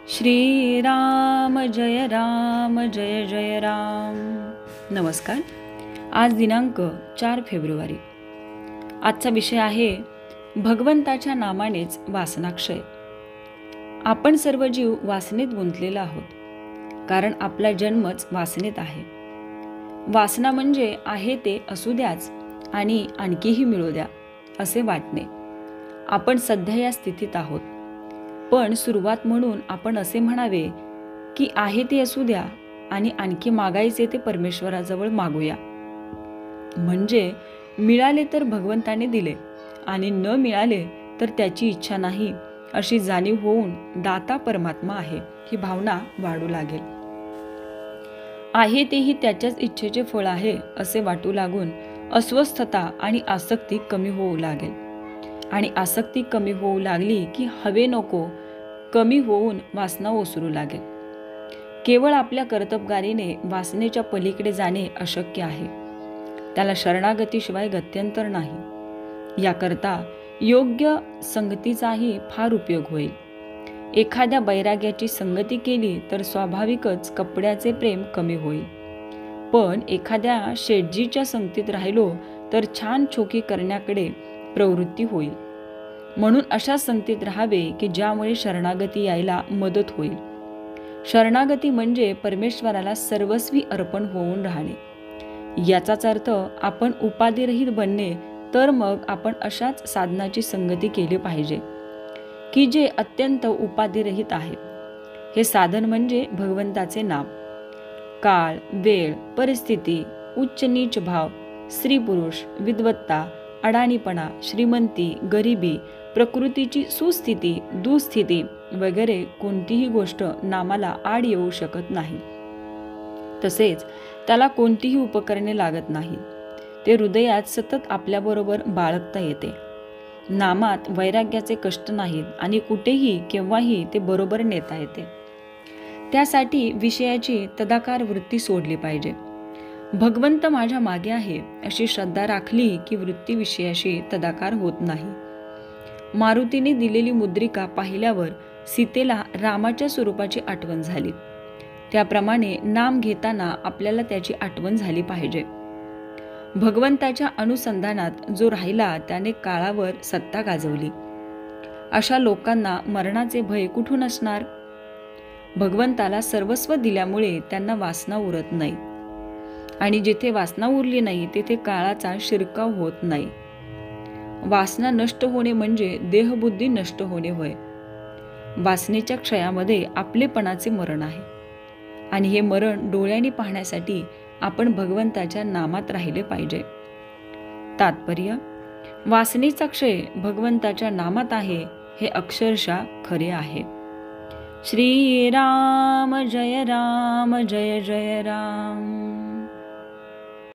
श्रीराम जय जय राम। नमस्कार। आज दिनांक 4 फेब्रुवारी। आजचा विषय आहे भगवंताच्या नामानेच वासनाक्षय। आपण सर्व जीव वासनेत गुंतलेला आहोत, कारण आपला जन्मच वासनेत आहे। वासना म्हणजे आहे ते असू द्याच आणि आणखीही मिळू द्या असे वाटणे। आपण सध्या या स्थितीत आहोत, पण सुरुवात म्हणून आपण असे म्हणावे की आहे ते असू द्या आणि आणखी मागायचे ते परमेश्वराजवळ मागूया। म्हणजे मिळाले तर भगवंताने दिले आणि न मिळाले तर त्याची इच्छा नाही अशी जाणीव होऊन दाता परमात्मा आहे ही भावना वाढू लागेल। आहे तेही त्याच्याच इच्छेचे फळ आहे असे वाटू लागून अस्वस्थता आणि आसक्ती कमी होऊ लागेल, आणि आसक्ती कमी होऊ लागली की हवे नको कमी होऊन वासना ओसरू लागेल। केवळ आपल्या कर्तबगारीने वासनेच्या पलीकडे जाणे अशक्य आहे, त्याला शरणागतीशिवाय गत्यंतर नाही। याकरता योग्य संगतीचाही फार उपयोग होईल। एखाद्या बैराग्याची संगती केली तर स्वाभाविकच कपड्याचे प्रेम कमी होईल, पण एखाद्या शेटजीच्या संगतीत राहिलो तर छान चोकी करण्याकडे प्रवृत्ती होईल। म्हणून अशा संगतीत राहावे की ज्यामुळे शरणागती यायला मदत होईल। शरणागती म्हणजे परमेश्वराला सर्वस्वी अर्पण होऊन राहणे। याचाच अर्थ आपण उपाधिरहित बनणे। तर मग आपण अशाच साधनाची संगती केली पाहिजे की जे अत्यंत उपाधिरहित आहे। हे साधन म्हणजे भगवंताचे नाम। काळ, वेळ, परिस्थिती, उच्च नीच भाव, स्त्री पुरुष, विद्वत्ता, अडाणीपणा, श्रीमंती, गरिबी, प्रकृतीची सुस्थिती, दुस्थिती वगैरे कोणतीही गोष्ट नामाला आड येऊ शकत नाही। तसेच त्याला कोणतीही उपकरणे लागत नाही, ते हृदयात सतत आपल्याबरोबर बाळगता येते। नामात वैराग्याचे कष्ट नाहीत आणि कुठेही केव्हाही ते बरोबर नेता येते। त्यासाठी विषयाची तदाकार वृत्ती सोडली पाहिजे। भगवंत माझ्या मागे आहे अशी श्रद्धा राखली की वृत्ती विषयाशी तदाकार होत नाही। मारुतीने दिलेली मुद्रिका पाहिल्यावर सीतेला रामाच्या स्वरूपाची आठवण झाली, त्याप्रमाणे नाम घेताना आपल्याला त्याची आठवण झाली पाहिजे। भगवंताच्या अनुसंधानात जो राहिला त्याने काळावर सत्ता गाजवली। अशा लोकांना मरणाचे भय कुठून असणार? भगवंताला सर्वस्व दिल्यामुळे त्यांना वासना उरत नाही, आणि जिथे वासना उरली नाही तेथे काळाचा शिरकाव होत नाही। वासना नष्ट होणे म्हणजे देहबुद्धी नष्ट होणे होय। वासनेच्या क्षयामध्ये आपलेपणाचे मरण आहे, आणि हे मरण डोळ्यांनी पाहण्यासाठी आपण भगवंताच्या नामात राहिले पाहिजे। तात्पर्य: वासनेचा क्षय भगवंताच्या नामात आहे हे अक्षरशः खरे आहे। श्रीराम जय जय राम।